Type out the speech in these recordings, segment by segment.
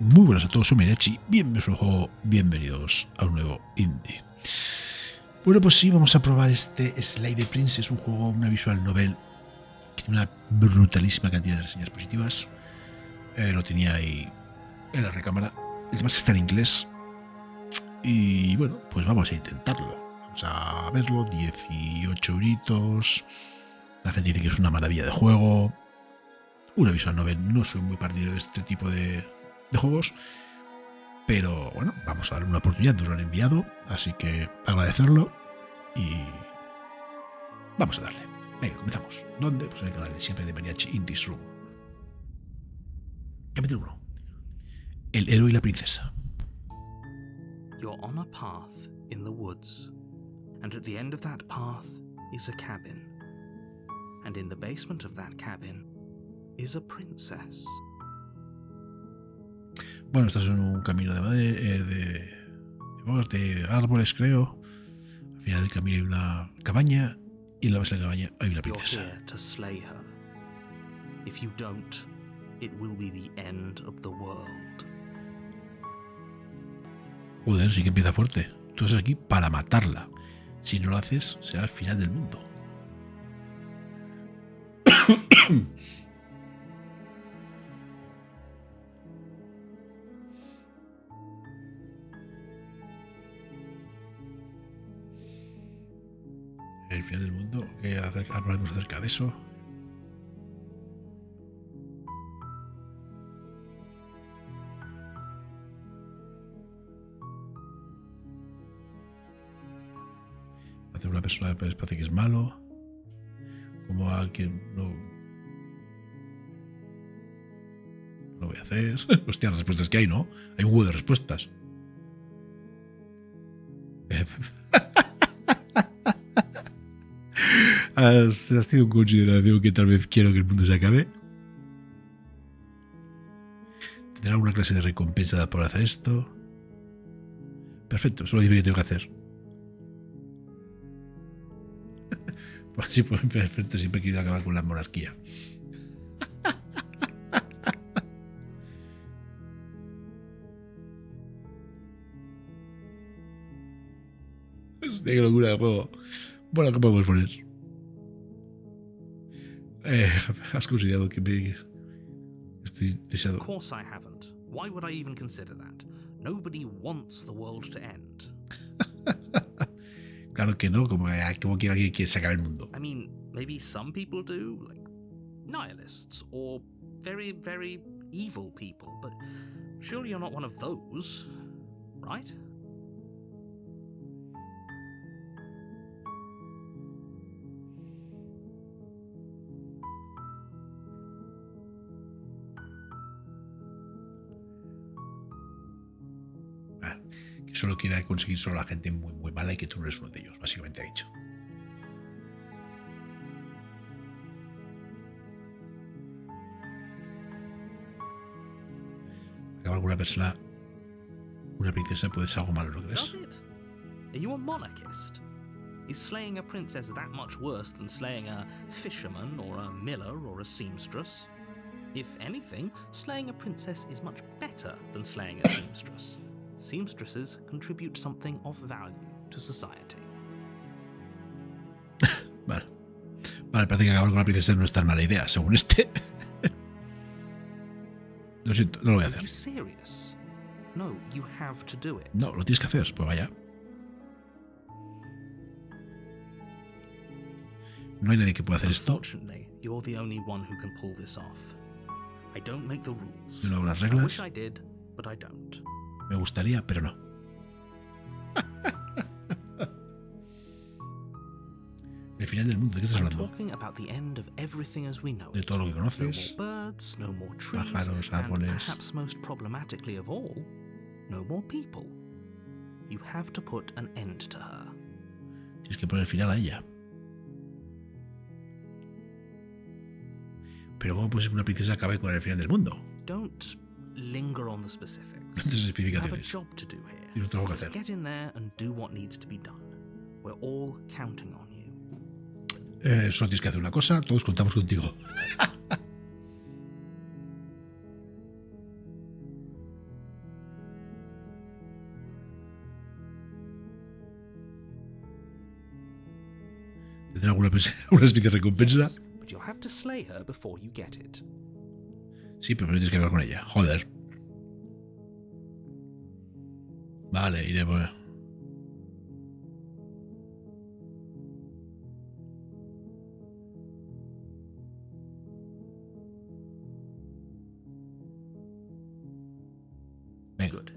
Muy buenas a todos, soy Mirachi, bienvenidos a un juego, bienvenidos a un nuevo indie. Bueno, pues sí, vamos a probar este Slide Prince, es un juego, una visual novel que tiene una brutalísima cantidad de reseñas positivas. Lo tenía ahí en la recámara, el tema es que está en inglés y bueno, pues vamos a intentarlo. Vamos a verlo, 18 euritos, la gente dice que es una maravilla de juego, una visual novel, no soy muy partidario de este tipo de juegos, pero bueno, vamos a darle una oportunidad, nos lo han enviado, así que agradecerlo y vamos a darle. Venga, comenzamos. ¿Dónde? Pues en el canal de siempre de Mariachi in this room. Capítulo 1. El héroe y la princesa. You're on a path in the woods, and at the end of that path is a cabin, and in the basement of that cabin is a princess. Bueno, estás en un camino de árboles, creo. Al final del camino hay una cabaña y en la base de la cabaña hay una princesa. You're here to slay her. If you don't, it will be the end of the world. Joder, sí que empieza fuerte. Tú estás aquí para matarla. Si no lo haces, será el final del mundo. El final del mundo. ¿Qué hablamos acerca de eso? Hacer una persona que parece que es malo. Como a quien no lo voy a hacer. Hostia, las respuestas que hay, ¿no? Hay un huevo de respuestas. ¿Has tenido en consideración que tal vez quiero que el mundo se acabe? ¿Tendrá alguna clase de recompensa por hacer esto? Perfecto, solo dime qué tengo que hacer. Pues sí, pues perfecto, siempre he querido acabar con la monarquía. Hostia, qué locura de juego. Bueno, ¿qué podemos poner? Has considerado que me estoy deseado. Of course I haven't. Why would I even consider that? Nobody wants the world to end. Claro que no, como que alguien quiere se acabe el mundo. I mean, maybe some people do, like nihilists or very, very evil people, but surely you're not one of those, right? Que solo quiera conseguir solo a la gente muy, muy mala y que tú no eres uno de ellos, básicamente ha dicho. Acabar con una persona, una princesa puede ser algo malo, ¿no crees? Does it? Are you a monarchist? Is slaying a princess that much worse than slaying a fisherman or a miller or a seamstress? If anything, slaying a princess is much better than slaying a seamstress. Seamstresses contribute something of value to society. Vale. Vale, parece que acabar con la princesa no es tan mala idea, según este. Lo siento, no lo voy a Are you hacer. serious? No, you have to do it. No, lo tienes que hacer, pues vaya. No hay nadie que pueda hacer esto. Unfortunately, you're the only one who can pull this off. I don't make the rules. Yo no hago las I reglas. wish I did, but I don't. Me gustaría, pero no. El final del mundo, ¿de qué estás I'm hablando? talking about the end of everything as we know De it. todo lo que No conoces. more birds, no more trees, Pájaros, and árboles. perhaps most problematically of all, no more people. You have to put an end to her. Tienes que poner final a ella. Pero ¿cómo puede ser que una princesa acabe con el final del mundo? Don't linger on the specifics. No tienes You have a especificaciones. job to do here. Tienes un trabajo que Just hacer. get in there and do what needs to be done. We're all counting on you. Solo tienes que hacer una cosa, todos contamos contigo. ofrecer alguna especie de recompensa. But you'll have to slay her before you get it. Sí, pero tienes que hablar con ella. Joder. Vale, iré pues. Venga. Good.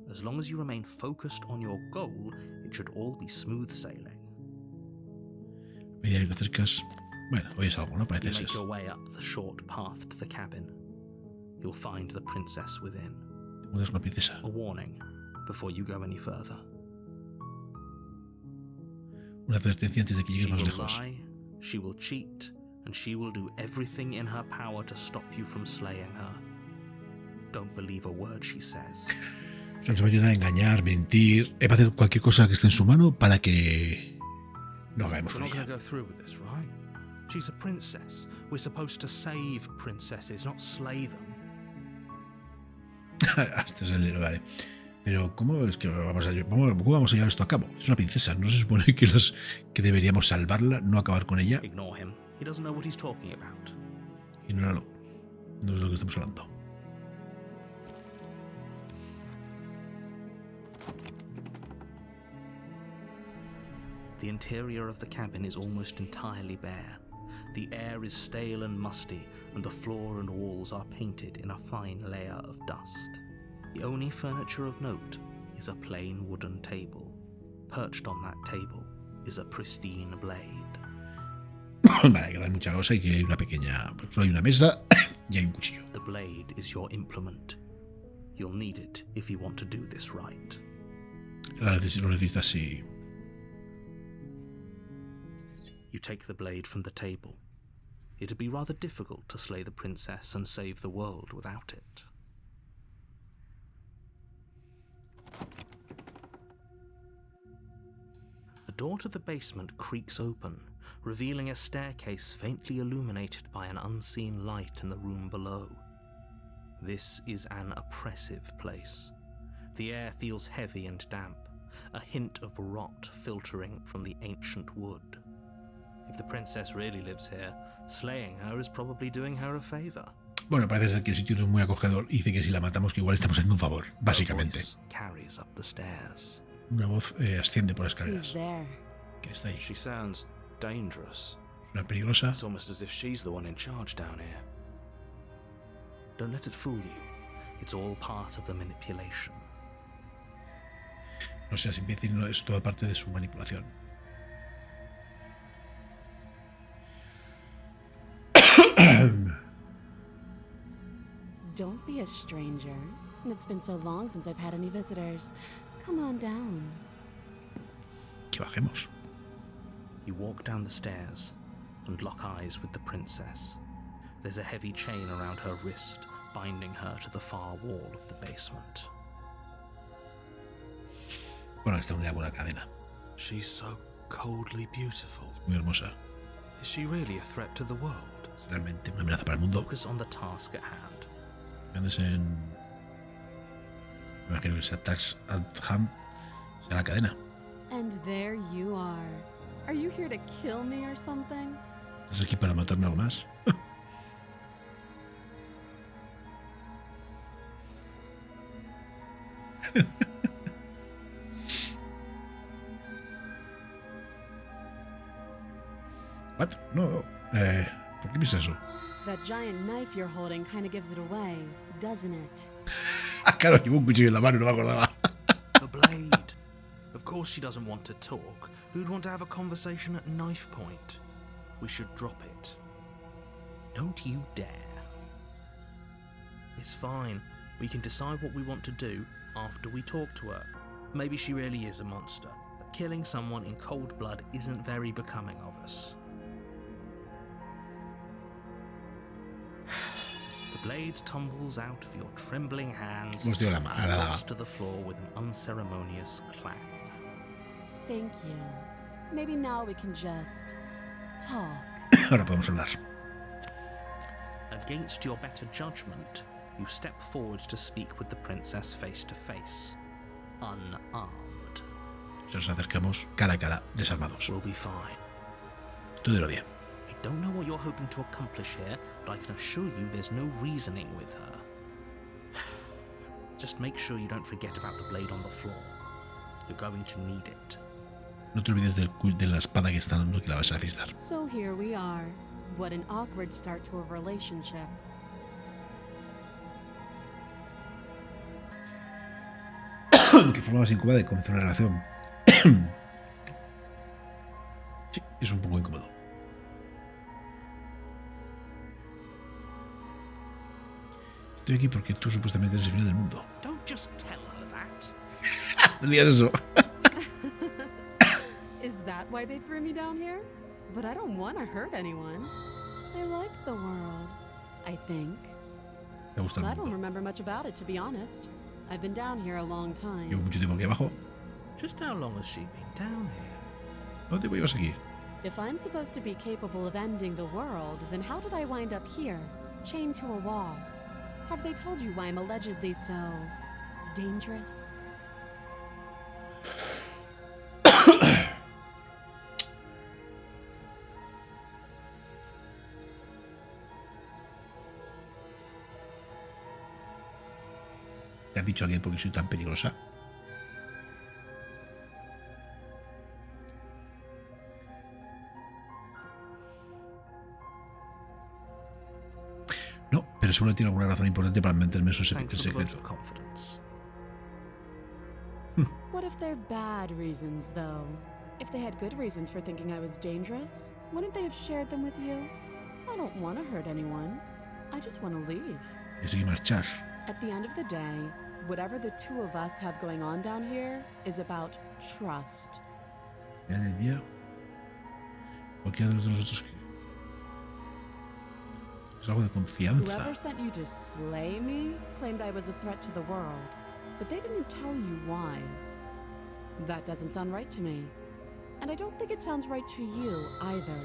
As long as you remain focused on your goal, it should all be smooth sailing. Medida que te acercas. Bueno, hoy es algo, ¿no? You Parece make ser. your way up the short path to the cabin. You'll find the princess within. Te mudas una princesa. A warning before you go any further. Una advertencia antes de que She llegues más will lejos. lie, she will cheat, and she will do everything in her power to stop you from slaying her. Don't believe a word she says. Nos va a ayudar a engañar, mentir. Va a hacer cualquier cosa que esté en su mano para que no hagamos We're con not going ella. to go through with this, right? She's a princess. We're supposed to save princesses, not slay them. Este es el héroe, vale. Pero ¿cómo es que cómo vamos a llevar esto a cabo? Es una princesa. ¿No se supone que deberíamos salvarla, no acabar con ella? Ignore him. He doesn't know what he's talking about. Ignóralo. No es lo que estamos hablando. The interior of the cabin is almost entirely bare. The air is stale and musty, and the floor and walls are painted in a fine layer of dust. The only furniture of note is a plain wooden table. Perched on that table is a pristine blade. Vale, que no hay mucha cosa y que hay una pequeña... Solo hay una mesa y hay un cuchillo. The blade is your implement. You'll need it if you want to do this right. Lo necesitas si... You take the blade from the table. It'd be rather difficult to slay the princess and save the world without it. The door to the basement creaks open, revealing a staircase faintly illuminated by an unseen light in the room below. This is an oppressive place. The air feels heavy and damp, a hint of rot filtering from the ancient wood. If the princess really lives here, slaying her is probably doing her a favor. Bueno, parece ser que el sitio no es muy acogedor y dice que si la matamos que igual estamos haciendo un favor, básicamente. A voice carries up the stairs. Una voz asciende por las Who's escaleras. there? ¿Quién está ahí? She sounds dangerous. Una peligrosa. It's almost as if she's the one in charge down here. Don't let it fool you. It's all part of the manipulation. No seas imbécil, no, es toda parte de su manipulación. Don't be a stranger. It's been so long since I've had any visitors. Come on down. Que bajemos. You walk down the stairs and lock eyes with the princess. There's a heavy chain around her wrist, binding her to the far wall of the basement. Bueno, está unida con una cadena. She's so coldly beautiful. Muy hermosa. Is she really a threat to the world? Es realmente una amenaza para el mundo. Focus on the task at hand. Andes en... Me imagino que sea Tax Adham. Sea la cadena. And there you are. Are you here to kill me or something? ¿Estás aquí para matarme algo más? What? No. ¿Por qué piensas eso? That giant knife you're holding kind of gives it away, doesn't it? Ah, claro, llevo un cuchillo en la mano y no me acordaba. The blade. Of course she doesn't want to talk. Who'd want to have a conversation at knife point? We should drop it. Don't you dare. It's fine. We can decide what we want to do after we talk to her. Maybe she really is a monster, but killing someone in cold blood isn't very becoming of us. The blade tumbles out of your trembling hands Hemos tirado la and daga. drops to the floor with an unceremonious clang. Thank you. Maybe now we can just talk. Ahora podemos hablar. Against your better judgment, you step forward to speak with the princess face to face, unarmed. Nos acercamos cara a cara, desarmados. We'll be fine. Todo irá bien. I don't know what you're hoping to accomplish here, but I can assure you there's no reasoning with her. Just make sure you don't forget about the blade on the floor. You're going to need it. No te olvides de la espada que está dando, que la vas a necesitar. So here we are. What an awkward start to a relationship. Que forma más incómoda de comenzar una relación. Sí, es un poco incómodo. Estoy aquí porque tú supuestamente eres el final del mundo. Don't just tell her that. No digas eso. Is that why they threw me down here? But I don't want to hurt anyone. I like the world, I think. Me gusta el But I don't mundo. remember much about it, to be honest. I've been down here a long time. Llevo mucho tiempo aquí abajo. Just how long has she been down here? ¿Dónde voy aquí? If I'm supposed to be capable of ending the world, then how did I wind up here, chained to a wall? Have they told you why I'm allegedly so dangerous? ¿Te has dicho a alguien por qué soy tan peligrosa? No, pero seguro tiene alguna razón importante para mantenerme su Thanks for the vote secreto. of confidence. What if they're bad reasons, though? If they had good reasons for thinking I was dangerous, wouldn't they have shared them with you? I don't want to hurt anyone. I just want to leave. Decidí marchar. At the end of the day, whatever the two of us have going on down here is about trust. Al final del día, cualquiera de nosotros es algo de confianza. Whoever sent you to slay me claimed I was a threat to the world, but they didn't tell you why. That doesn't sound right to me. And I don't think it sounds right to you either.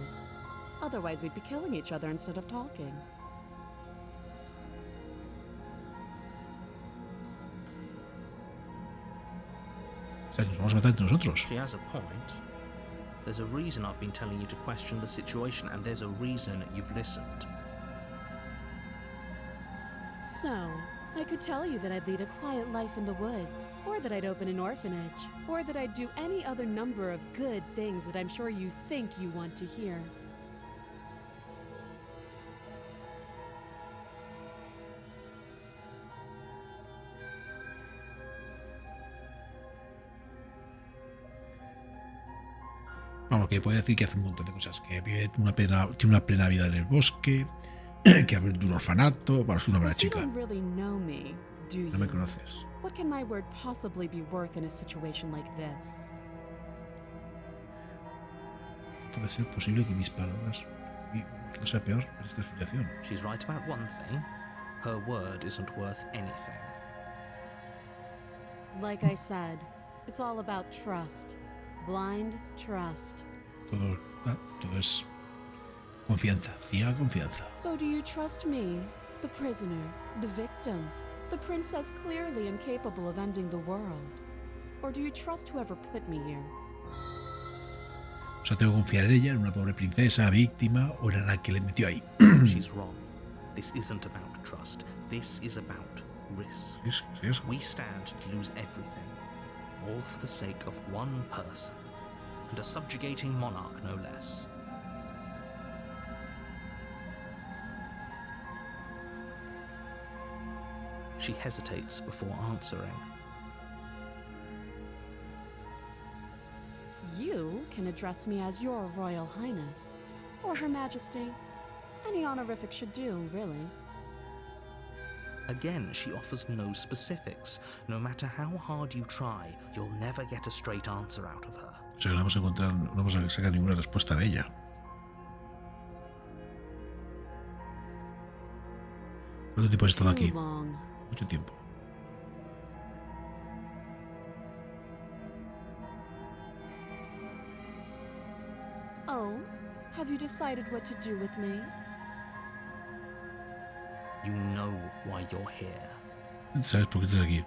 Otherwise, we'd be killing each other instead of talking. O sea, que nos vamos a matar entre nosotros. She has a point. There's a reason I've been telling you to question the situation, and there's a reason you've listened. So, I could tell you that I'd lead a quiet life in the woods, or that I'd open an orphanage, or that I'd do any other number of good things that I'm sure you think you want to hear. Vamos, que puede decir que hace un montón de cosas. Que tiene una plena vida en el bosque, que ha abierto un orfanato, para ser una buena But you chica. don't really know me, do you? No me conoces. What can my word possibly be worth in a situation like this? Puede ser posible que mis palabras no sea peor en esta situación. She's right about one thing. Her word isn't worth anything. Like I said, it's all about trust. Blind trust. Todo es confianza, ciega confianza. So do you trust me, the prisoner, the victim, the princess clearly incapable of ending the world? Or do you trust whoever put me here? O sea, tengo que confiar en ella, en una pobre princesa, víctima, o en la que le metió ahí. She's wrong. This isn't about trust. This is about risk. Sí, eso. We stand to lose everything, all for the sake of one person, and a subjugating monarch no less. She hesitates before answering. You can address me as Your Royal Highness, or Her Majesty. Any honorific should do, really. Again, she offers no specifics. No matter how hard you try, you'll never get a straight answer out of her. O sea, que no vamos a sacar ninguna respuesta de ella. ¿Cuánto tiempo has estado aquí? Too long. Mucho tiempo. Oh, have you decided what to do with me? You know why you're here. ¿Sabes por qué estás aquí?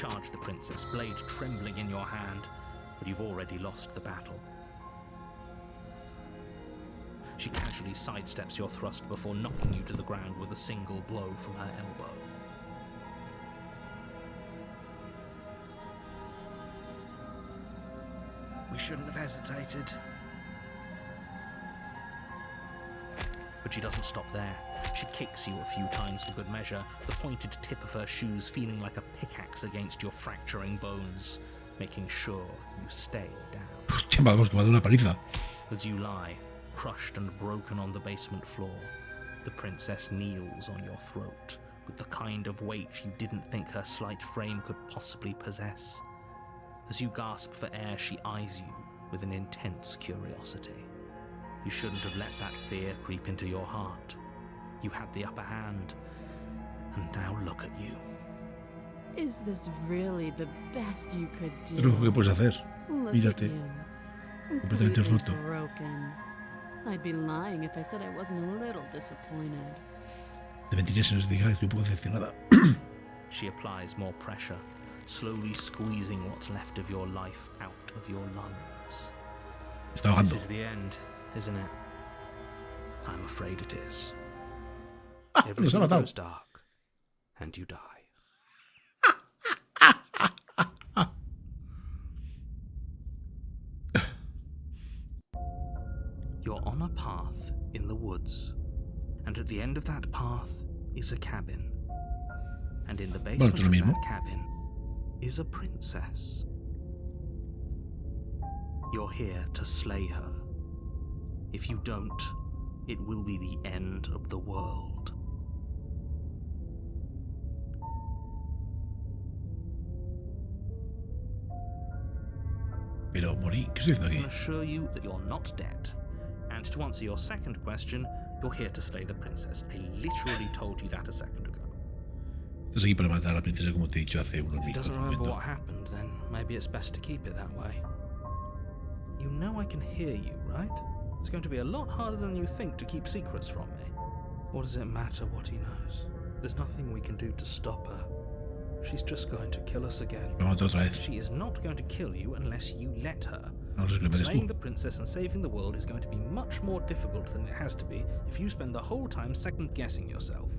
charge the princess, blade trembling in your hand, but you've already lost the battle. She casually sidesteps your thrust before knocking you to the ground with a single blow from her elbow. We shouldn't have hesitated. But she doesn't stop there. She kicks you a few times for good measure, the pointed tip of her shoes feeling like a pickaxe against your fracturing bones, making sure you stay down. Hostia, vamos, que me ha dado una paliza. As you lie, crushed and broken on the basement floor, the princess kneels on your throat with the kind of weight you didn't think her slight frame could possibly possess. As you gasp for air, she eyes you with an intense curiosity. You shouldn't have let that fear creep into your heart. You had the upper hand, and now look at you. Is this really the best you could do? Es lo único que puedes hacer. Look Mírate. at you. Completamente Completely roto. broken. I'd be lying if I said I wasn't a little disappointed. Te mentiría si no os dijera que estoy un poco decepcionada. She applies more pressure, slowly squeezing what's left of your life out of your lungs. Está ahogando. This is the end, isn't it? I'm afraid it is. Nos ha Everything matado. goes dark, and you die. You're on a path in the woods, and at the end of that path is a cabin. And in the basement es lo of mismo. that cabin is a princess. You're here to slay her. If you don't, it will be the end of the world. Pero morí. ¿Qué estoy haciendo I aquí? can assure you that you're not dead. And to answer your second question, you're here to slay the princess. I literally told you that a second ago. Estás aquí para matar a la princesa como te he dicho hace unos If he minutos. doesn't remember what happened, then maybe it's best to keep it that way. You know I can hear you, right? It's going to be a lot harder than you think to keep secrets from me. What does it matter what he knows? There's nothing we can do to stop her. She's just going to kill us again. Lo mato otra vez. She is not going to kill you unless you let her. Vamos a que me des Slaying tú. the princess and saving the world is going to be much more difficult than it has to be if you spend the whole time second-guessing yourself.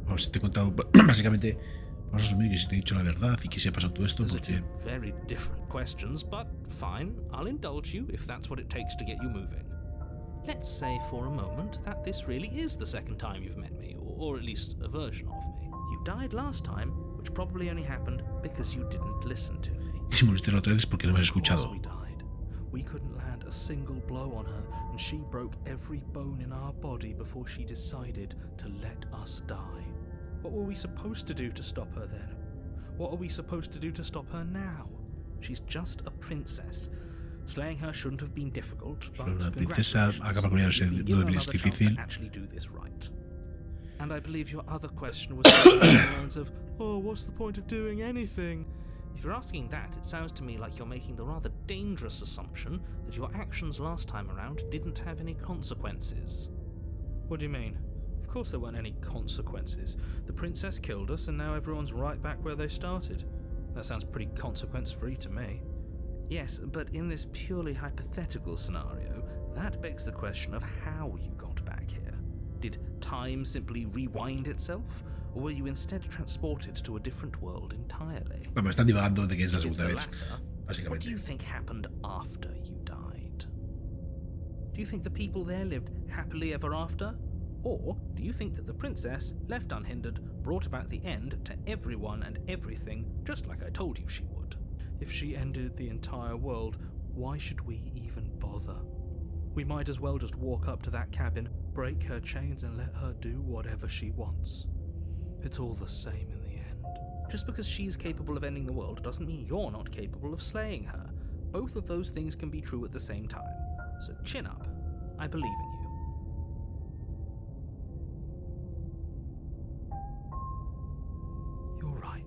Vamos, te he contado. Básicamente, vamos a asumir que si te he dicho la verdad y que se ha pasado todo esto Those are porque. two very different questions, but fine, I'll indulge you if that's what it takes to get you moving. Let's say for a moment that this really is the second time you've met me, or at least a version of me. You died last time, which probably only happened because you didn't listen to me. Si moriste la otra vez es porque no me has Of course escuchado. we died. We couldn't land a single blow on her, and she broke every bone in our body before she decided to let us die. What were we supposed to do to stop her then? What are we supposed to do to stop her now? She's just a princess. Slaying her shouldn't have been difficult, but Una princesa acaba con ella, congratulations. You've been no given debería ser another chance difícil. to actually do this right. And I believe your other question was along the lines of, oh, what's the point of doing anything? If you're asking that, it sounds to me like you're making the rather dangerous assumption that your actions last time around didn't have any consequences. What do you mean? Of course there weren't any consequences. The princess killed us and now everyone's right back where they started. That sounds pretty consequence-free to me. Yes, but in this purely hypothetical scenario, that begs the question of how you got back here. Did time simply rewind itself? Or were you instead transported to a different world entirely? Vamos, están divagando de que es la If it's segunda the vez. latter, what do Básicamente. you think happened after you died? Do you think the people there lived happily ever after? Or do you think that the princess, left unhindered, brought about the end to everyone and everything, just like I told you she would? If she ended the entire world, why should we even bother? We might as well just walk up to that cabin, break her chains and let her do whatever she wants. It's all the same in the end. Just because she's capable of ending the world doesn't mean you're not capable of slaying her. Both of those things can be true at the same time. So chin up. I believe in you. You're right.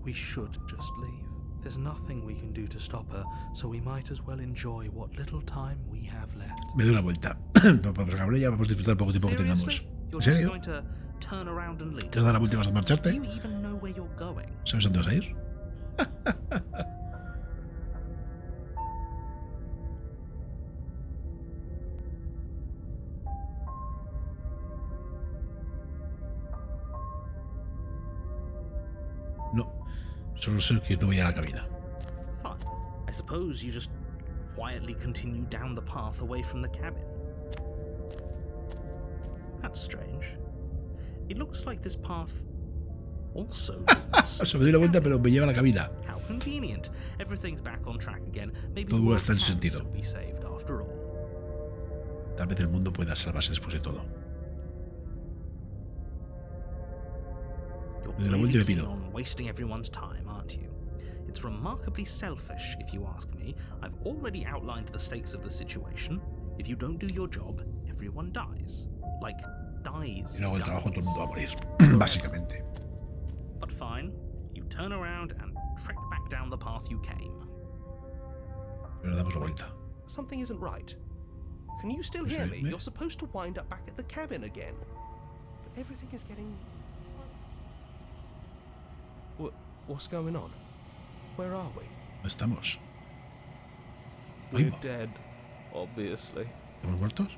We should just leave. There's nothing we can do to stop her, so we might as well enjoy what little time we have left. Me doy la vuelta. No podemos acabar ella, vamos a disfrutar el poco tiempo que tengamos. Seriously? You're ¿En just serio? going to turn around and leave? ¿Te vas a dar la vuelta y vas a Do marcharte? you even know where you're going? ¿Sabes dónde vas a ir? No, solo sé que no voy a la cabina. Fine. I suppose you just quietly continue down the path away from the cabin. That's strange. It looks like this path also leads Se me doy la vuelta, pero me lleva a la cabina. How convenient. Everything's back on track again. Maybe Todo the world está en can sentido. still be saved after all. Tal vez el mundo pueda salvarse después de todo. You're Me doy la vuelta y really me keen pido. on wasting everyone's time, aren't you? It's remarkably selfish, if you ask me. I've already outlined the stakes of the situation. If you don't do your job, everyone dies. Like, dies. Si no hago el trabajo, todo el mundo va a morir. Básicamente. But fine. You turn around and trek back down the path you came. Pero damos la vuelta. Something isn't right. Can you still hear me? You're supposed to wind up back at the cabin again. But everything is getting fuzzy. What's going on? Where are we? ¿Dónde estamos? We're dead, obviously. ¿Estamos muertos?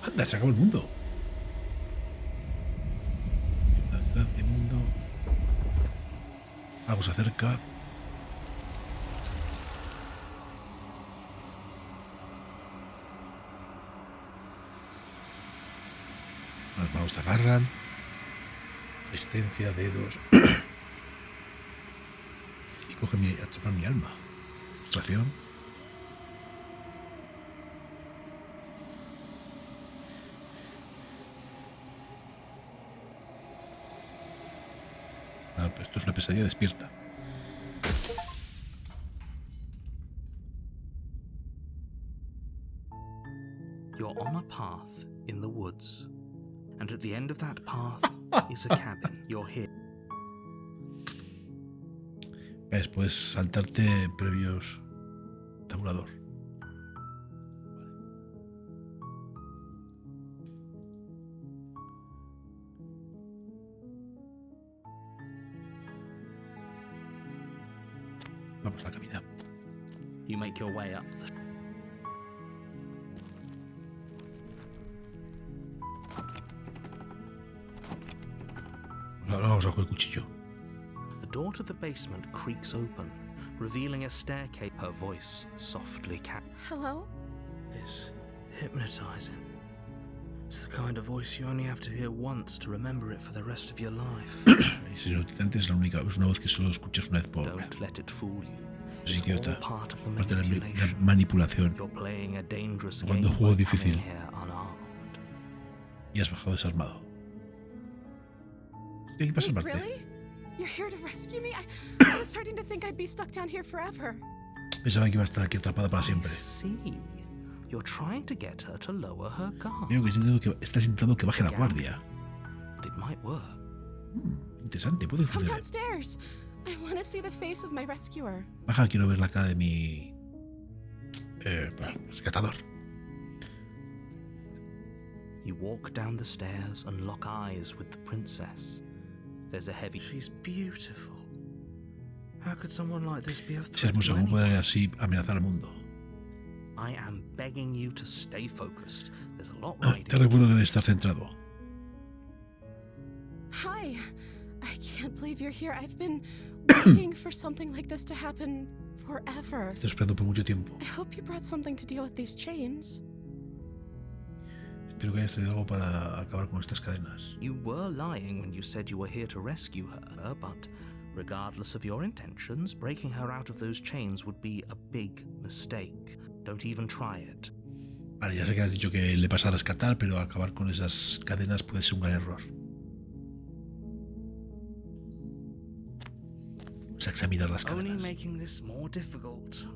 Anda, se acabó el mundo. La distancia, mundo. Algo se acerca. Las manos te agarran. Resistencia, dedos. Y coge a chapar mi alma. Frustración. Ah, pues esto es una pesadilla despierta. You're on a path in the woods. And at the end of that path is a cabin. You're here. ¿Ves? Puedes saltarte previos tabulador. Vamos a la cabina. You make your way up the... Ahora vamos a coger el cuchillo. The door to the basement creaks open, revealing a staircase. Her voice softly Hello? It's hypnotizing. It's the kind of voice you only have to hear once to remember it for the rest of your life. Es hipnotizante, es una voz que solo escuchas una vez por Don't let it fool you. Es It's all idiota. part of the Parte de la manipulation. manipulación. You're playing a dangerous Jugando game juego by difícil. coming here unarmed. Y has bajado desarmado. Estoy aquí para Wait, salvarte. really? You're here to rescue me? I was starting to think I'd be stuck down here forever. Pensaba que iba a estar aquí atrapada para siempre. I see. You're trying to get her to lower her guard. Veo que estás intentando que baje la guardia. But it might work. Interesante, puede Come funcionar. downstairs. I want to see the face of my rescuer. Baja, quiero ver la cara de mi rescatador. You walk down the stairs and lock eyes with the princess. There's a heavy... She's beautiful. How could someone like this be of Es threat hermosa, to ¿cómo anyone? puede así amenazar al mundo? I am begging you to stay focused. There's a lot riding. Te recuerdo que debes estar centrado. Hi. I can't believe you're here. I've been waiting for something like this to happen forever. Estoy esperando por mucho tiempo. I hope you brought something to deal with these chains. Espero que hayas traído algo para acabar con estas cadenas. You were lying when you said you were here to rescue her, but regardless of your intentions, breaking her out of those chains would be a big mistake. Don't even try it. Vale, ya sé que has dicho que le pasa a rescatar, pero acabar con esas cadenas puede ser un gran error. Vamos a examinar las Only cadenas. making this more difficult.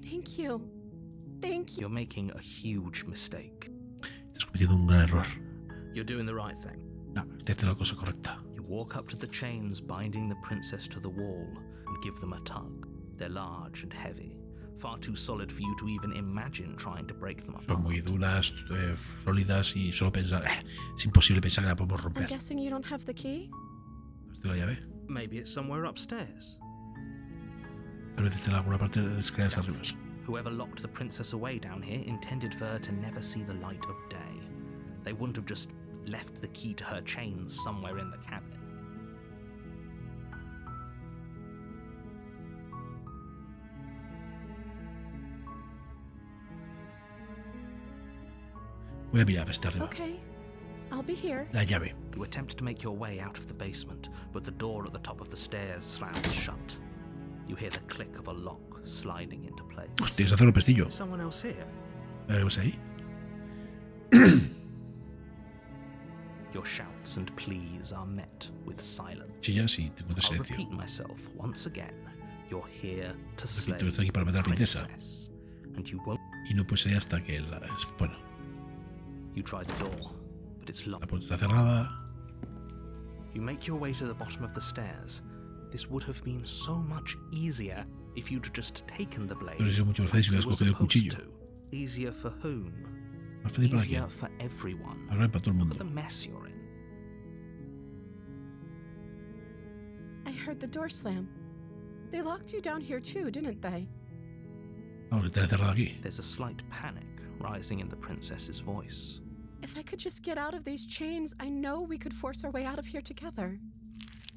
Thank you. Thank you. You're making a huge mistake. Estás cometiendo un gran error. You're doing the right thing. No, te hace la cosa correcta. You walk up to the chains binding the princess to the wall and give them a tug. They're large and heavy, far too solid for you to even imagine trying to break them apart. Son muy duras, sólidas y solo pensar... es imposible pensar que la podemos I'm romper. guessing you don't have the key? ¿Has la llave? Maybe it's somewhere upstairs. Tal vez esté en alguna parte de las escaleras arriba. Whoever locked the princess away down here intended for her to never see the light of day. They wouldn't have just left the key to her chains somewhere in the cabin. Voy a mirar esta arriba. Okay, I'll be here. La llave. You attempt to make your way out of the basement, but the door at the top of the stairs slams shut. You hear the click of a lock sliding into place. Tienes que hacerlo pestillo. Is someone else here? A ver, ¿ves ahí? Your shouts and pleas are met with silence. Chillas y te encuentras I'll silencio. repeat myself once again. You're here to slay Repito, estoy aquí para matar a la princesa. princess, and you won't. Y no puede ser hasta que la... Bueno, You try the door, but it's la locked. puerta está cerrada. You make your way to the bottom of the stairs. This would have been so much easier if you'd just taken the blade. Pero es mucho más fácil si like hubieras you were cogido el supposed cuchillo. to. Easier for whom? Más fácil para Easier quién. for everyone. Ahora para todo el Look mundo. at the mess you're in. I heard the door slam. They locked you down here too, didn't they? Ahora te han cerrado aquí. There's a slight panic rising in the princess's voice. If I could just get out of these chains, I know we could force our way out of here together.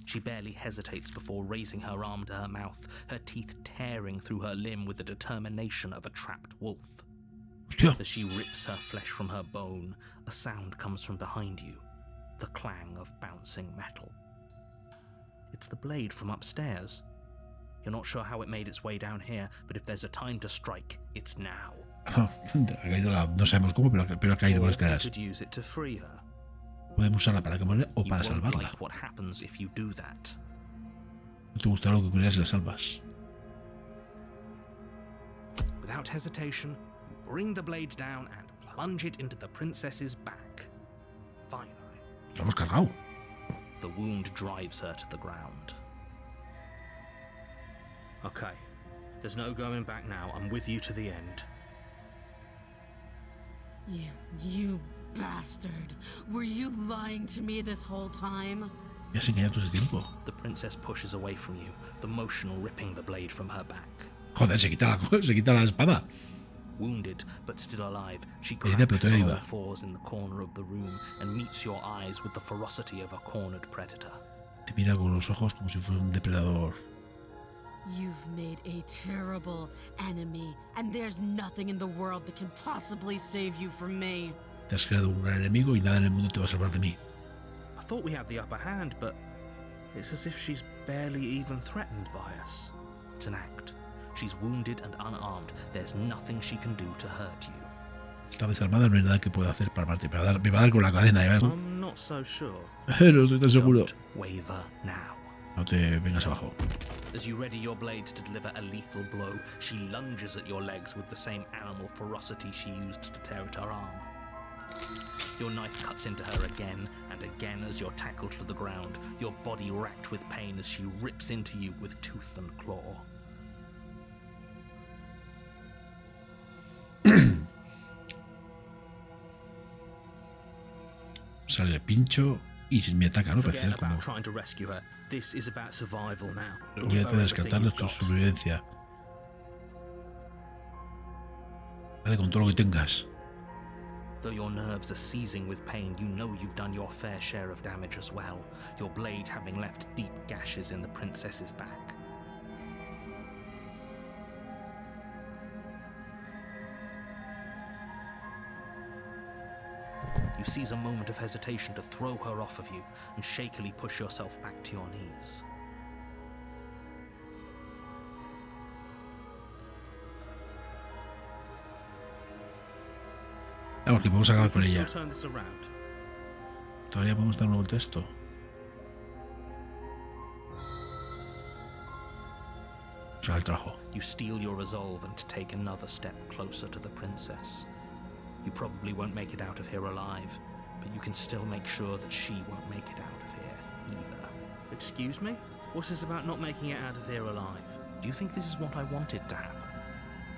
She barely hesitates before raising her arm to her mouth, her teeth tearing through her limb with the determination of a trapped wolf. Hostia. As she rips her flesh from her bone, a sound comes from behind you, the clang of bouncing metal. It's the blade from upstairs. You're not sure how it made its way down here, but if there's a time to strike, it's now. Ha caído no sabemos cómo, pero ha caído por las Or you escaleras. could use it to free her. Podemos usarla para que muera o You para won't salvarla. like what happens if you do that. No te gustará lo que ocurrirá si la salvas. Without hesitation, you bring the blade down and plunge it into the princess's back. Finally, Lo hemos cargado. the wound drives her to the ground. Okay, there's no going back now. I'm with you to the end. You bastard. Were you lying to me this whole time? Me has engañado todo ese tiempo. The princess pushes away from you, the motion ripping the blade from her back. Joder, se quita la espada. Wounded, but still alive, she Herida, pero crouches on todavía all viva. fours in the corner of the room and meets your eyes with the ferocity of a cornered predator. Te mira con los ojos como si fuera un depredador. You've made a terrible enemy, and there's nothing in the world that can possibly save you from me. Te has creado un gran enemigo y nada en el mundo te va a salvar de mí. I thought we had the upper hand, but it's as if she's barely even threatened by us. It's an act. She's wounded and unarmed. There's nothing she can do to hurt you. Está desarmada, no hay nada que pueda hacer para amarte. Me va a dar con la cadena, ¿ya ves? I'm not so sure. No estoy tan seguro. Don't waver now. No te vengas abajo. As you ready your blade to deliver a lethal blow, she lunges at your legs with the same animal ferocity she used to tear at her arm. Your knife cuts into her again and again as you're tackled to the ground, your body racked with pain as she rips into you with tooth and claw. Sale el pincho y si me ataca, ¿no? Parece Forget ser como... about trying to rescue her. This is about survival now. Give Olvídate her de everything descartar you've tu got. supervivencia. Dale con todo lo que tengas. Though your nerves are seizing with pain, you know you've done your fair share of damage as well, your blade having left deep gashes in the princess's back. You seize a moment of hesitation to throw her off of you and shakily push yourself back to your knees. Vamos, que podemos acabar We con can ella. still turn this around. Todavía podemos dar una vuelta a esto. Será el trabajo. You steel your resolve and take another step closer to the princess. You probably won't make it out of here alive, but you can still make sure that she won't make it out of here either. Excuse me? What is about not making it out of here alive? Do you think this is what I wanted to happen?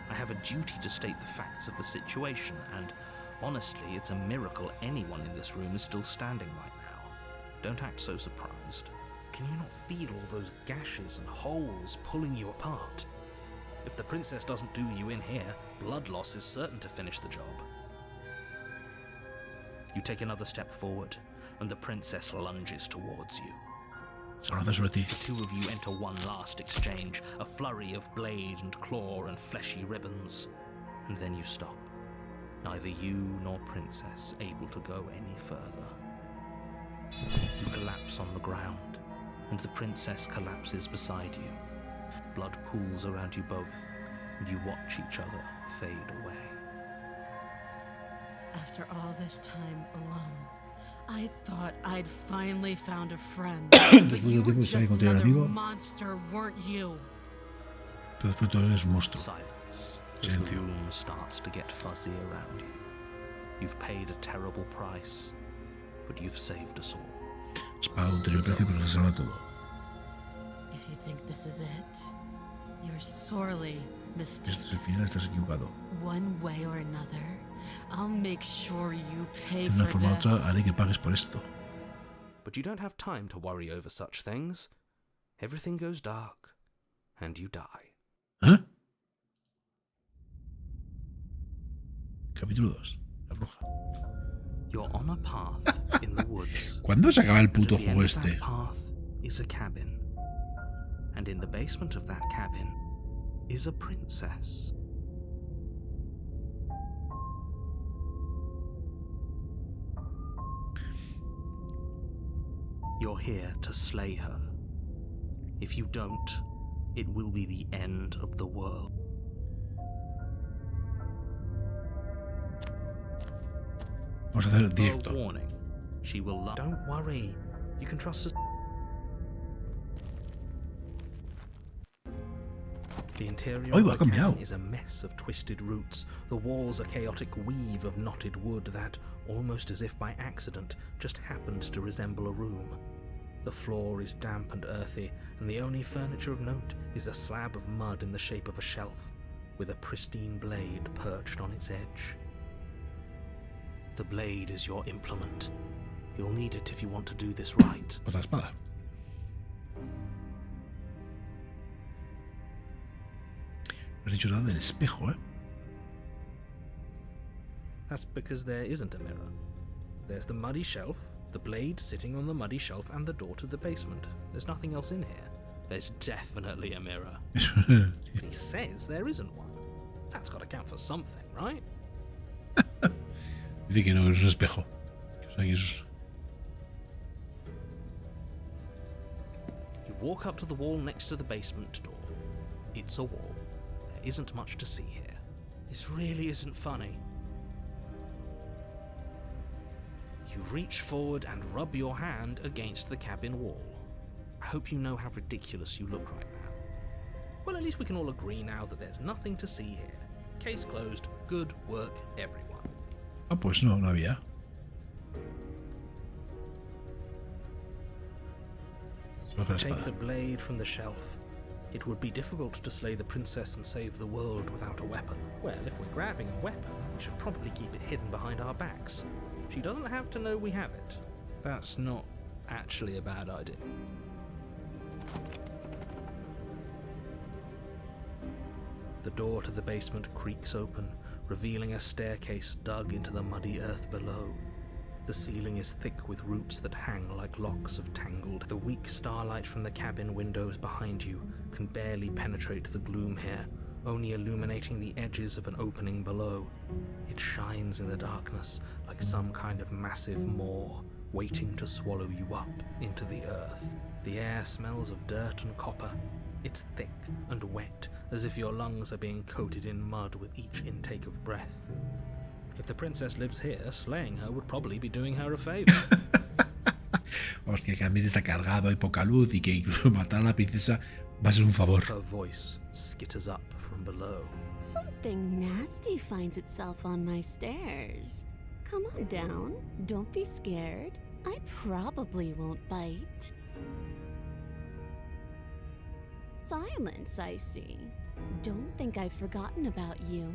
I have a duty to state the facts of the situation, and honestly, it's a miracle anyone in this room is still standing right now. Don't act so surprised. Can you not feel all those gashes and holes pulling you apart? If the princess doesn't do you in here, blood loss is certain to finish the job. You take another step forward, and the princess lunges towards you. The two of you enter one last exchange, a flurry of blade and claw and fleshy ribbons, and then you stop. Neither you nor princess able to go any further. You collapse on the ground, and the princess collapses beside you. Blood pools around you both, and you watch each other fade away. After all this time alone, I thought I'd finally found a friend. But you were just another monster, weren't you? Pero después tú eres un monstruo. Silence. Silencio. The room starts to get fuzzy around you. You've paid a terrible price, but you've saved us all. Has pagado un terrible precio, pero se salva todo. If you think this is it, you're sorely mistaken. Este es el final, estás equivocado. One way or another, I'll make sure you pay De una for forma u otra this. haré que pagues por esto. But you don't have time to worry over such things. Everything goes dark, and you die. ¿Eh? Capítulo 2. La bruja. You're on a path in the woods. ¿Cuándo se acaba el And puto at the juego end of este? that path is a cabin. And in the basement of that cabin is a princess. You're here to slay her. If you don't, it will be the end of the world. Vamos a hacer directo. A warning. She will Don't worry. You can trust us. The interior Oy, of va, ha the cambiado. cabin is a mess of twisted roots. The walls a chaotic weave of knotted wood that, almost as if by accident, just happened to resemble a room. The floor is damp and earthy, and the only furniture of note is a slab of mud in the shape of a shelf, with a pristine blade perched on its edge. The blade is your implement. You'll need it if you want to do this right. Otra espada. No has dicho nada del espejo, ¿eh? That's because there isn't a mirror. There's the muddy shelf, the blade sitting on the muddy shelf, and the door to the basement. There's nothing else in here. There's definitely a mirror. But he says there isn't one. That's got to count for something, right? Dice que no, que es un espejo. O sea, que es... You walk up to the wall next to the basement door. It's a wall. There isn't much to see here. This really isn't funny. You reach forward and rub your hand against the cabin wall. I hope you know how ridiculous you look right now. Well, at least we can all agree now that there's nothing to see here. Case closed. Good work, everyone. Ah, pues no, no había. Coge la Take the espada. blade from the shelf. It would be difficult to slay the princess and save the world without a weapon. Well, if we're grabbing a weapon, we should probably keep it hidden behind our backs. She doesn't have to know we have it. That's not actually a bad idea. The door to the basement creaks open, revealing a staircase dug into the muddy earth below. The ceiling is thick with roots that hang like locks of tangled. The weak starlight from the cabin windows behind you can barely penetrate the gloom here, only illuminating the edges of an opening below. It shines in the darkness like some kind of massive maw, waiting to swallow you up into the earth. The air smells of dirt and copper. It's thick and wet, as if your lungs are being coated in mud with each intake of breath. If the princess lives here, slaying her would probably be doing her a favor. Vamos, que el ambiente está cargado, hay poca luz y que incluso matar a la princesa Va a ser un favor. Her voice skitters up from below. Something nasty finds itself on my stairs. Come on down. Don't be scared. I probably won't bite. Silence, I see. Don't think I've forgotten about you.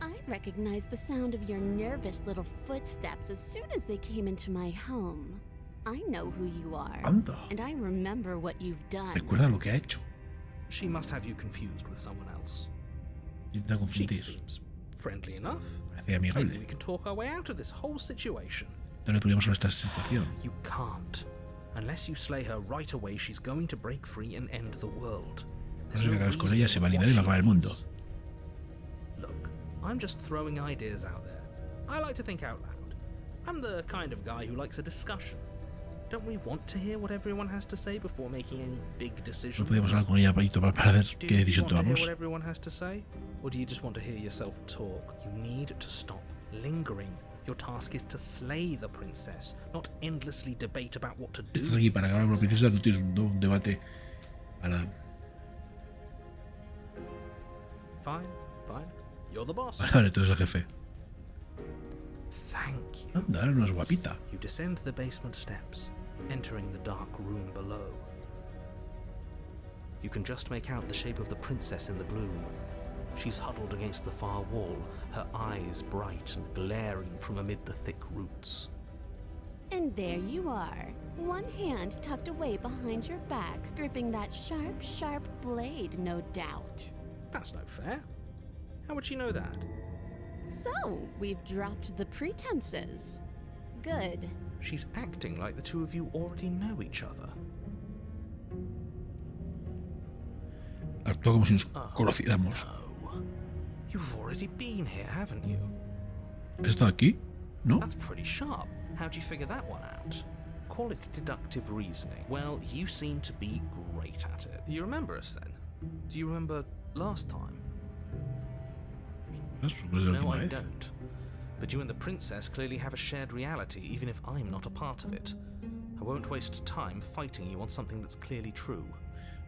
I recognized the sound of your nervous little footsteps as soon as they came into my home. I know who you are, Anda. and I remember what you've done. Recuerda lo que ha hecho. She must have you confused with someone else. Intenta She confundir. seems friendly enough. Parece Maybe amigable. we can talk our way out of this whole situation. Tal vez podríamos sobre esta situación. You can't. Unless you slay her right away, she's going to break free and end the world. No sé que acabes con ella, se va a alinear y va a acabar el mundo. Look, I'm just throwing ideas out there. I like to think out loud. I'm the kind of guy who likes a discussion. Don't we want to hear what everyone has to say before making any big No decisions? podíamos hablar con ella para ver Do qué you decisión want to hear tomamos. what everyone has to say? Or do you just want to hear yourself talk? You need to stop lingering. Your task is to slay the princess, not endlessly debate about what to do. Estás aquí para acabar con la princesa, no tienes un debate para... Fine, fine. You're the boss. Vale, tú eres el jefe. Thank you. Anda, ahora no es guapita. You descend the basement steps, entering the dark room below. You can just make out the shape of the princess in the gloom. She's huddled against the far wall, her eyes bright and glaring from amid the thick roots. And there you are, one hand tucked away behind your back, gripping that sharp, sharp blade, no doubt. That's no fair. How would she know that? So, we've dropped the pretenses. Good. She's acting like the two of you already know each other. Actúa como si nos conociéramos. No. You've already been here, haven't you? ¿Has estado aquí? ¿No? That's pretty sharp. How'd you figure that one out? Call it deductive reasoning. Well, you seem to be great at it. Do you remember us then? Do you remember last time? Supongo de la No, última I vez. don't. But you and the princess clearly have a shared reality, even if I'm not a part of it. I won't waste time fighting you on something that's clearly true.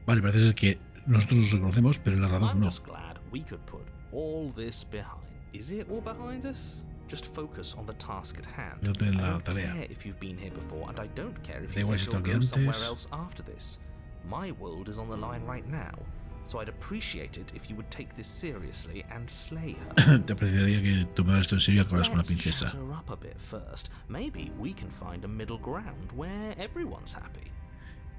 Vale, parece ser que nosotros nos reconocemos, pero el narrador I'm no. just glad we could put all this behind. Is it all behind us? Just focus on the task at hand. No te I la don't tarea. care if you've been here before, and I don't care if Da you igual think si you'll está go aquí somewhere antes. else after this. My world is on the line right now, so I'd appreciate it if you would take this seriously and slay her. Te apreciaría que tomaras esto en serio y acabaras con la Let's princesa. shut her up a bit first. Maybe we can find a middle ground where everyone's happy.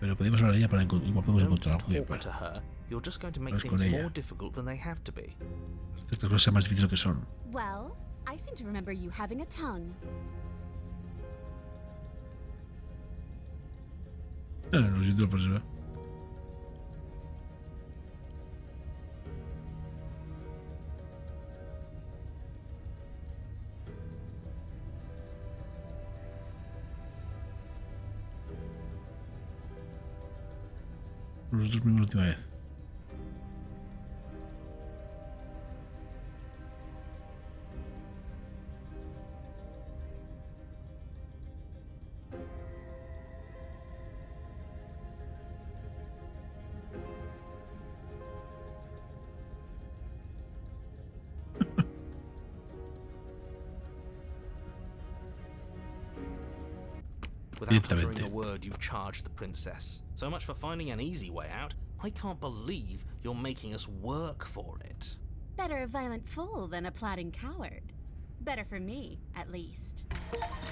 Pero podemos hablar de ella para igual podemos Don't encontrar algo que talk to her. You're just going to make Hablas con things ella. more difficult than they have to be. hacer que las cosas sean más difíciles de lo que son. Well, I seem to remember you having a tongue. Lo siento por eso. Nosotros mismos la última vez. Without uttering Siéntate. a word, you charge the princess. So much for finding an easy way out. I can't believe you're making us work for it. Better a violent fool than a plotting coward. Better for me, at least.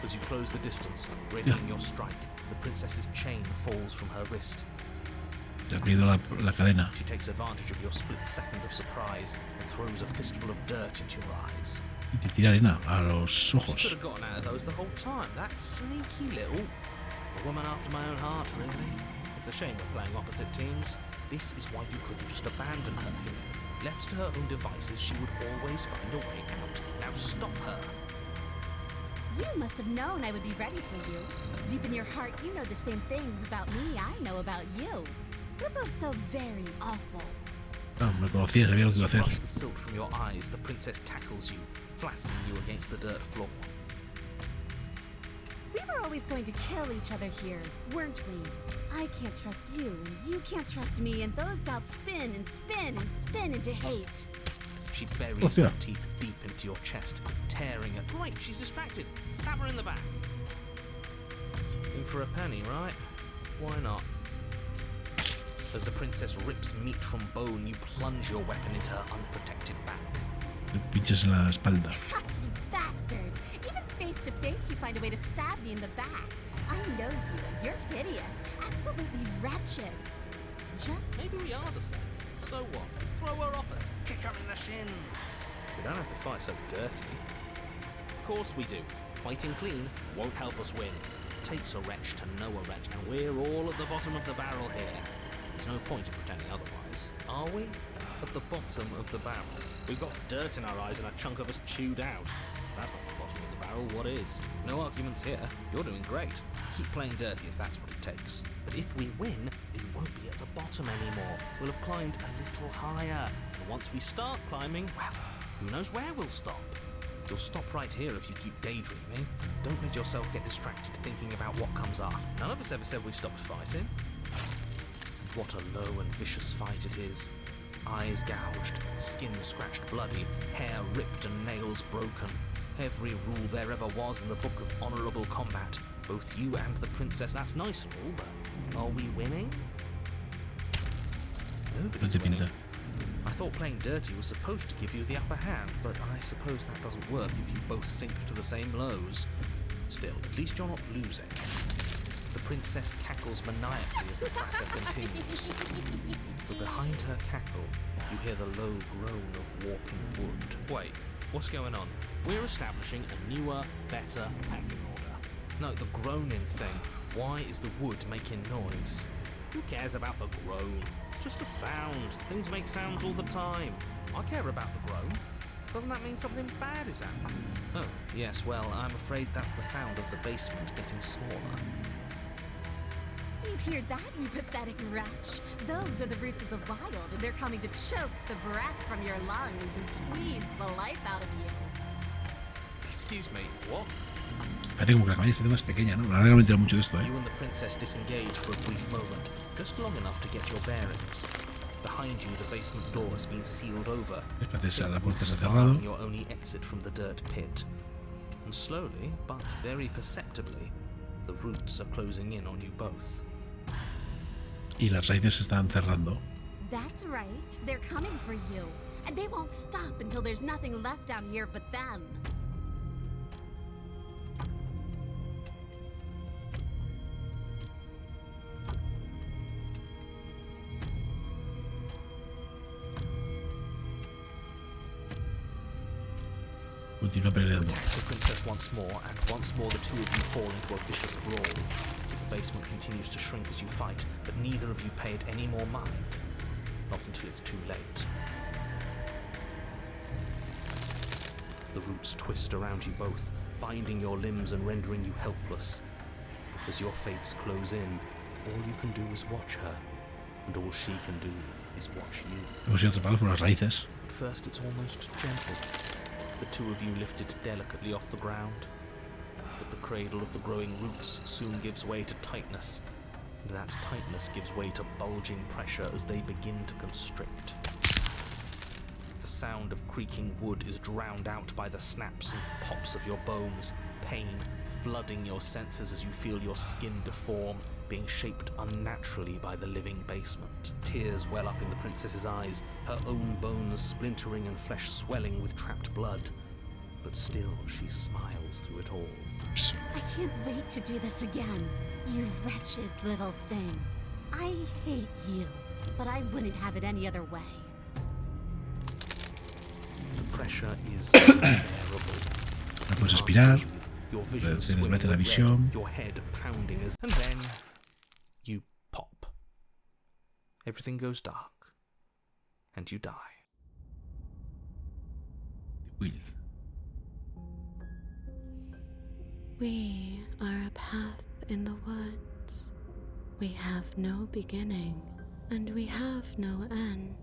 As you close the distance, readying your strike, the princess's chain falls from her wrist. Se ha caído la cadena. She takes advantage of your split second of surprise and throws a fistful of dirt into your eyes. Y te tira arena a los She could ojos. have gotten out of those the whole time. That sneaky little... A woman after my own heart, really. It's a shame we're playing opposite teams. This is why you couldn't just abandon her here. Left to her own devices, she would always find a way out. Now stop her. You must have known I would be ready for you. Deep in your heart, you know the same things about me I know about you. We're both so very awful. Ah, me conocía, sabía lo que iba a As you hacer. brush the silt from your eyes, the princess tackles you, flattening you against the dirt floor. We were always going to kill each other here, weren't we? I can't trust you, and you can't trust me, and those doubts spin and spin and spin into hate. She buries her teeth deep into your chest, tearing at... Right, she's distracted. Stab her in the back. In for a penny, right? Why not? As the princess rips meat from bone, you plunge your weapon into her unprotected back. Le pinchas en la espalda. You bastard! Even face to face, you find a way to stab me in the back. I know you, and you're hideous, absolutely wretched. Just Maybe we are the same. So what? Throw her off us. Kick her in the shins. We don't have to fight so dirty. Of course we do. Fighting clean won't help us win. It takes a wretch to know a wretch, and we're all at the bottom of the barrel here. There's no point in pretending otherwise. Are we? At the bottom of the barrel. We've got dirt in our eyes and a chunk of us chewed out. If that's not the bottom of the barrel, what is? No arguments here. You're doing great. Keep playing dirty if that's what it takes. But if we win, we won't be at the bottom anymore. We'll have climbed a little higher. And once we start climbing, well, who knows where we'll stop? You'll stop right here if you keep daydreaming. Don't let yourself get distracted thinking about what comes after. None of us ever said we stopped fighting. What a low and vicious fight it is. Eyes gouged, skin scratched bloody, hair ripped and nails broken. Every rule there ever was in the book of honourable combat. Both you and the princess, that's nice and all, but are we winning? Nobody's winning. I thought playing dirty was supposed to give you the upper hand, but I suppose that doesn't work if you both sink to the same lows. Still, at least you're not losing. The princess cackles maniacally as the fracas continues. But behind her cackle, you hear the low groan of warping wood. Wait, what's going on? We're establishing a newer, better packing order. No, the groaning thing. Why is the wood making noise? Who cares about the groan? It's just a sound. Things make sounds all the time. I care about the groan. Doesn't that mean something bad is happening? Oh, yes, well, I'm afraid that's the sound of the basement getting smaller. Do you hear that, you pathetic wretch? Those are the roots of the wild, and they're coming to choke the breath from your lungs and squeeze the life out of you. Excuse me, what? Parece como que la cabaña está más pequeña, ¿no? La verdad que no me entero mucho de esto, ¿eh? You and the princess disengage for a brief moment, just long enough to get your bearings. Behind you, the basement door has been sealed over. Parece que la puerta se ha cerrado. Your only exit from the dirt pit. And slowly, but very perceptibly, the roots are closing in on you both. Y las raíces se están cerrando. That's right. They're coming for you. And they won't stop until there's nothing left down here but them. Continúa peleando. Attack the princess once more, and once more the two of you fall into a vicious brawl. The basement continues to shrink as you fight, but neither of you pay it any more mind. Not until it's too late. The roots twist around you both, binding your limbs and rendering you helpless. As your fates close in, all you can do is watch her, and all she can do is watch you. Hemos sido atrapados por las raíces. At first it's almost gentle. The two of you lift it delicately off the ground. But the cradle of the growing roots soon gives way to tightness, and that tightness gives way to bulging pressure as they begin to constrict. The sound of creaking wood is drowned out by the snaps and pops of your bones, pain flooding your senses as you feel your skin deform, being shaped unnaturally by the living basement. Tears well up in the princess's eyes, her own bones splintering and flesh swelling with trapped blood. But still she smiles through it all. I can't wait to do this again, you wretched little thing. I hate you, but I wouldn't have it any other way. The pressure is unbearable. No puedes respirar. Your vision Te desvanece la visión. your head pounding as... And then you pop. Everything goes dark. And you die. Will. We are a path in the woods. We have no beginning, and we have no end.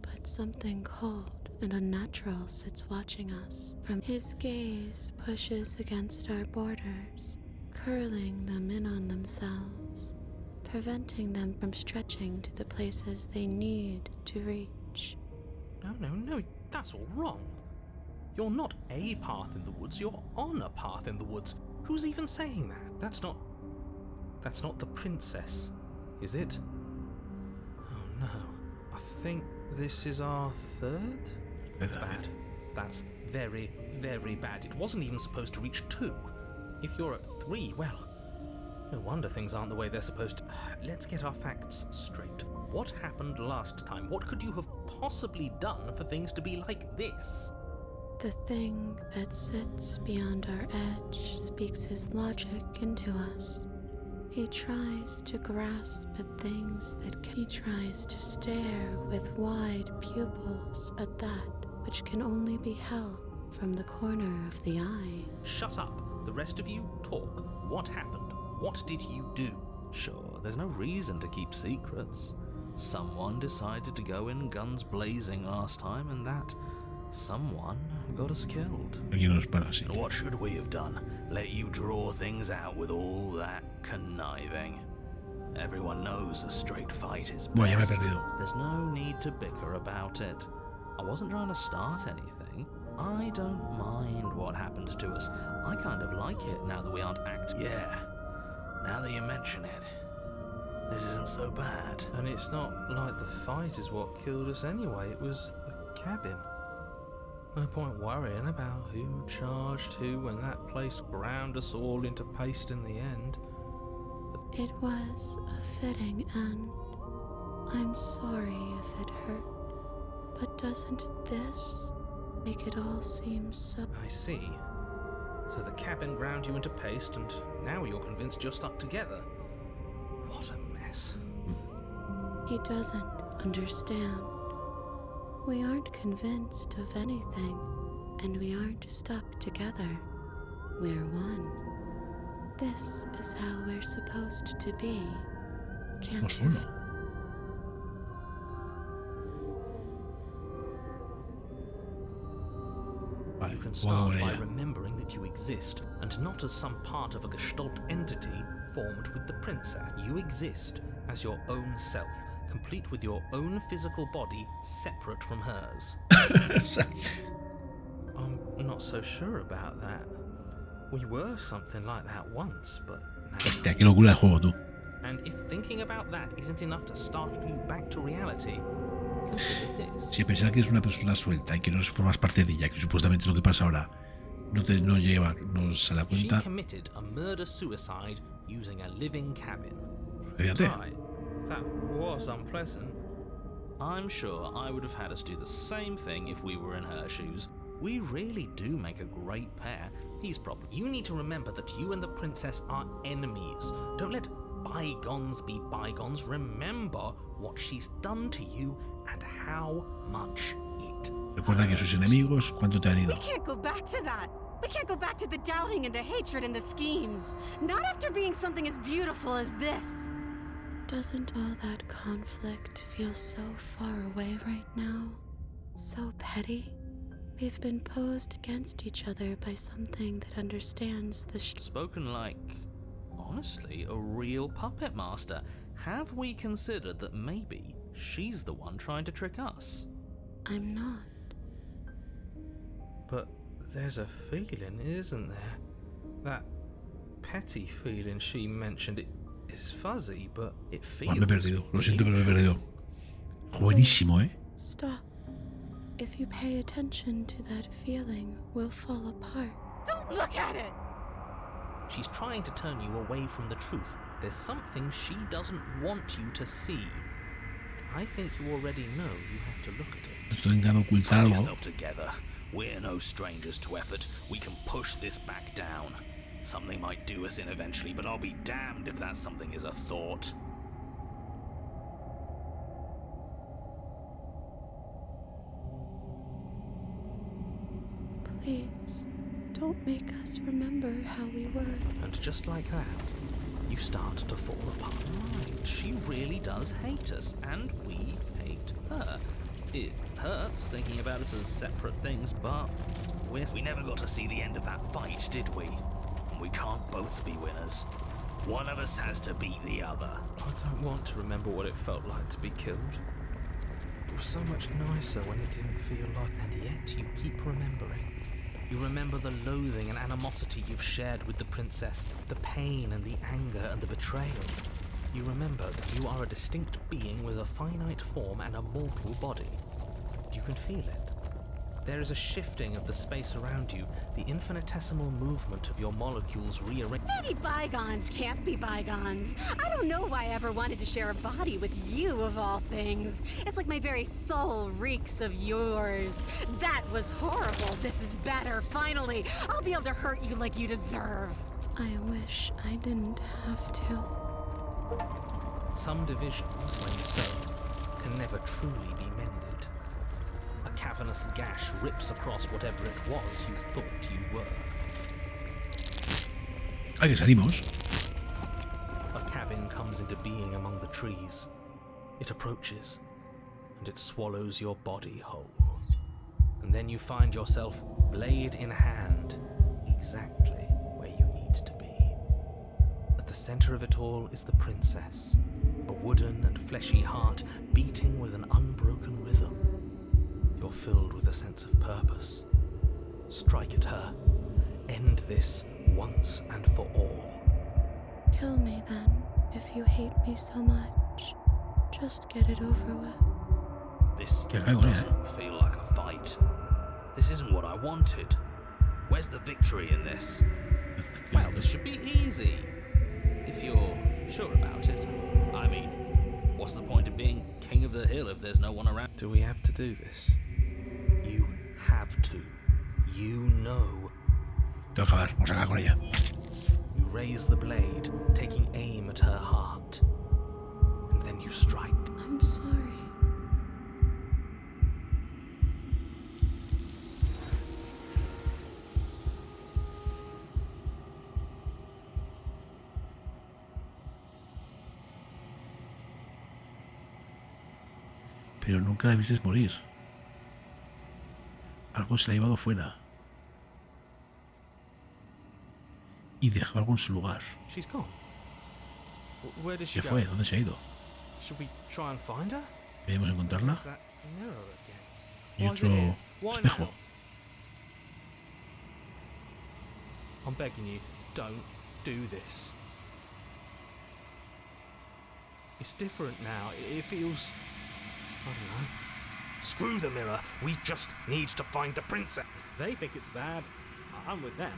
But something cold and unnatural sits watching us. From his gaze pushes against our borders, curling them in on themselves, preventing them from stretching to the places they need to reach. No, that's all wrong. You're not a path in the woods, you're on a path in the woods. Who's even saying that? That's not the princess, is it? Oh no, I think this is our third? That's bad. That's very, very bad. It wasn't even supposed to reach 2. If you're at 3, well, no wonder things aren't the way they're supposed to. Let's get our facts straight. What happened last time? What could you have possibly done for things to be like this? The thing that sits beyond our edge speaks his logic into us. He tries to grasp at things that he tries to stare with wide pupils at that which can only be held from the corner of the eye. Shut up. The rest of you, talk. What happened? What did you do? Sure, there's no reason to keep secrets. Someone decided to go in guns blazing last time, and that someone got us killed. Aquí no es para así. What should we have done? Let you draw things out with all that conniving? Everyone knows a straight fight is best. Bueno, ya me he perdido. There's no need to bicker about it. I wasn't trying to start anything. I don't mind what happened to us. I kind of like it now that we aren't acting. Yeah, now that you mention it, this isn't so bad. And it's not like the fight is what killed us anyway, it was the cabin. No point worrying about who charged who when that place ground us all into paste in the end. It was a fitting end. I'm sorry if it hurt, but doesn't this make it all seem so... I see. So the cabin ground you into paste and now you're convinced you're stuck together. What a mess. He doesn't understand. We aren't convinced of anything, and we aren't stuck together. We're one. This is how we're supposed to be. Can't Pues you? bueno. Vale, You can vamos start con by ella. remembering that you exist, and not as some part of a gestalt entity formed with the princess. You exist as your own self, complete with your own physical body, separate from hers. O sea, I'm not so sure about that. We were something like that once, but now... hostia, qué locura de juego, tú. And if thinking about that isn't enough to startle you back to reality, consider this. Si pensar que es una persona suelta y que no formas parte de ella, que supuestamente lo que pasa ahora no se da She cuenta, committed a murder-suicide using a living cabin. fíjate. Right, that was unpleasant. I'm sure I would have had us do the same thing if we were in her shoes. We really do make a great pair. He's probably... You need to remember that you and the princess are enemies. Don't let bygones be bygones. Remember what she's done to you and how much it... Recuerda que sus enemigos, ¿cuánto te han We ido? can't go back to that. We can't go back to the doubting and the hatred and the schemes. Not after being something as beautiful as this. Doesn't all that conflict feel so far away right now? So petty? We've been posed against each other by something that understands the Spoken like, honestly, a real puppet master. Have we considered that maybe she's the one trying to trick us? I'm not. But there's a feeling, isn't there? That petty feeling she mentioned, it is fuzzy, but it feels... Bueno, me he perdido. Lo siento, pero me he perdido. Buenísimo, ¿eh? Stop. If you pay attention to that feeling, we'll fall apart. Don't look at it! She's trying to turn you away from the truth. There's something she doesn't want you to see. I think you already know you have to look at it. Estoy intentando ocultar Hold algo. yourself together. We're no strangers to effort. We can push this back down. Something might do us in eventually, but I'll be damned if that something is a thought. Please, don't make us remember how we were. And just like that, you start to fall apart. Right, she really does hate us, and we hate her. It hurts thinking about us as separate things, but we never got to see the end of that fight, did we? We can't both be winners. One of us has to beat the other. I don't want to remember what it felt like to be killed. It was so much nicer when it didn't feel like, and yet you keep remembering. You remember the loathing and animosity you've shared with the princess, the pain and the anger and the betrayal. You remember that you are a distinct being with a finite form and a mortal body. You can feel it. There is a shifting of the space around you, the infinitesimal movement of your molecules rearrange. Maybe bygones can't be bygones. I don't know why I ever wanted to share a body with you, of all things. It's like my very soul reeks of yours. That was horrible. This is better, finally. I'll be able to hurt you like you deserve. I wish I didn't have to. Some division, when sown, can never truly be mended. A cavernous gash rips across whatever it was you thought you were. Ahí que salimos. A cabin comes into being among the trees. It approaches, and it swallows your body whole. And then you find yourself, blade in hand, exactly where you need to be. At the center of it all is the princess, a wooden and fleshy heart beating with an unbroken rhythm. You're filled with a sense of purpose. Strike at her. End this once and for all. Kill me then, if you hate me so much. Just get it over with. This Que caigo, doesn't feel like a fight. This isn't what I wanted. Where's the victory in this? Well, this should be easy. If you're sure about it. I mean, what's the point of being king of the hill if there's no one around? Do we have to do this? You have to. You know. Tengo que acabar. Vamos a acabar con ella. You raise the blade, taking aim at her heart. And then you strike. I'm sorry. Pero nunca la vistes morir. Algo se la ha llevado fuera. Y dejó algo en su lugar. She's gone. Where did she ¿Qué go? fue? ¿Dónde se ha ido? Should we try and find her? ¿Debemos encontrarla? There's that mirror again. Y Why is it otro here? Why espejo. now? I'm begging you, don't do this. It's different now. It feels... I don't know. Screw the mirror. We just need to find the princess. If they think it's bad, I'm with them.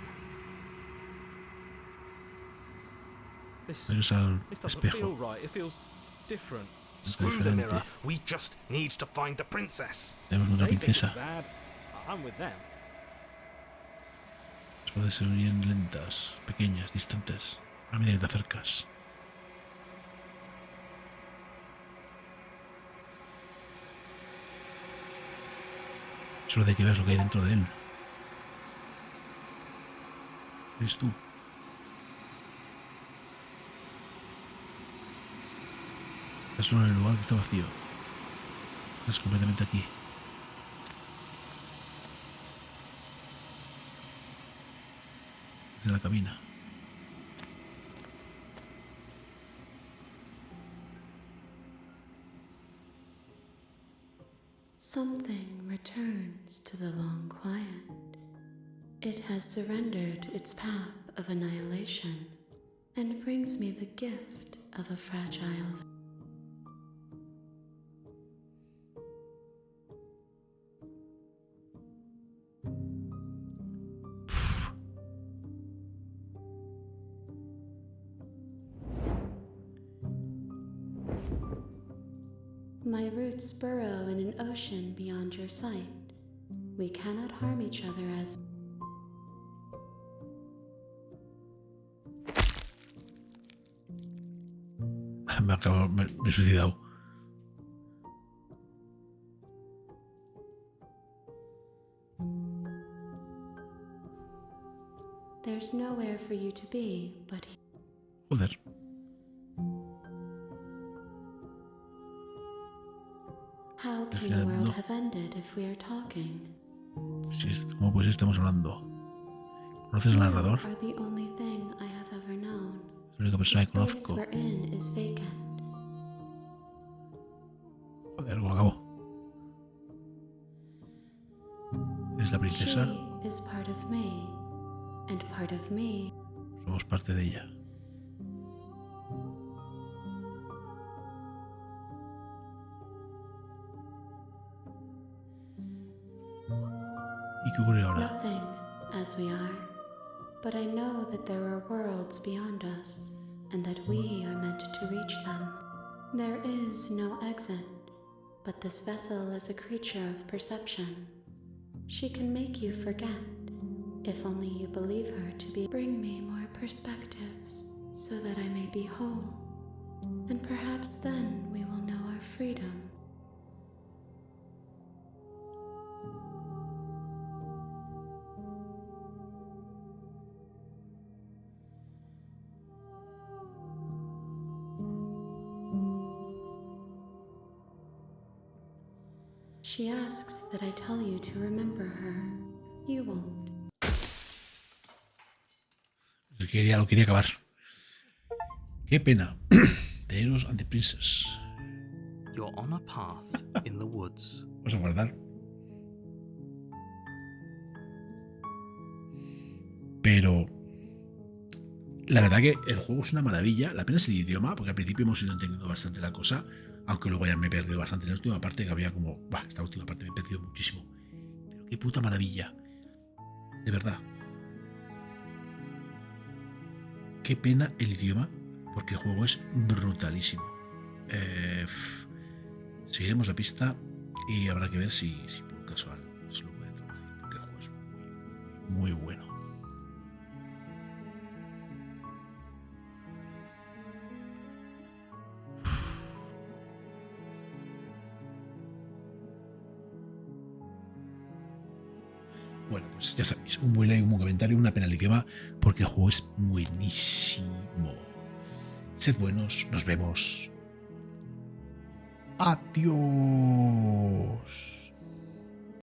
This Regresas al doesn't espejo. feel right. It feels different. Es Screw the diferente. mirror. We just need to find the princess. Tenemos If otra they think it's princesa. bad, I'm with them. Pueden ser bien lentas, pequeñas, distantes. A medida que te acercas. Solo de que veas lo que hay dentro de él. Eres tú. Estás solo en el lugar que está vacío. Estás completamente aquí. Desde la cabina. Something returns to the long quiet. It has surrendered its path of annihilation and brings me the gift of a fragile. My roots burrow in an ocean beyond your sight. We cannot harm each other as Me he suicidado. there's nowhere for you to be but here. Joder. How can final the world no. have ended if we are talking? Si es, como pues estamos hablando. ¿Conoces al narrador? You are the only thing I have ever known. Es la única persona The que space conozco. we're in is vacant. Joder, ¿cómo acabó? Es la princesa. She is part of me, and part of me. Somos parte de ella. ¿Y qué ocurre ahora? Nothing as we are, but I know that there are worlds beyond us, and that we are meant to reach them. There is no exit, but this vessel is a creature of perception. She can make you forget, if only you believe her to be. Bring me more perspectives, so that I may be whole, and perhaps then we will know our freedom. She asks that I tell you to remember her. You won't. Lo quería acabar. Qué pena. Teneros ante Princess. You're on a path in the woods. Vamos a guardar. Pero la verdad que el juego es una maravilla. La pena es el idioma, porque al principio hemos ido entendiendo bastante la cosa, aunque luego ya me he perdido bastante en la última parte, que había como... Bah, esta última parte me he perdido muchísimo. Pero qué puta maravilla. De verdad. Qué pena el idioma, porque el juego es brutalísimo. Seguiremos la pista y habrá que ver si por casual se lo puede traducir, porque el juego es muy bueno. Bueno, pues ya sabéis, un buen like, un buen comentario, una pena el idioma, porque el juego es buenísimo. Sed buenos, nos vemos. Adiós.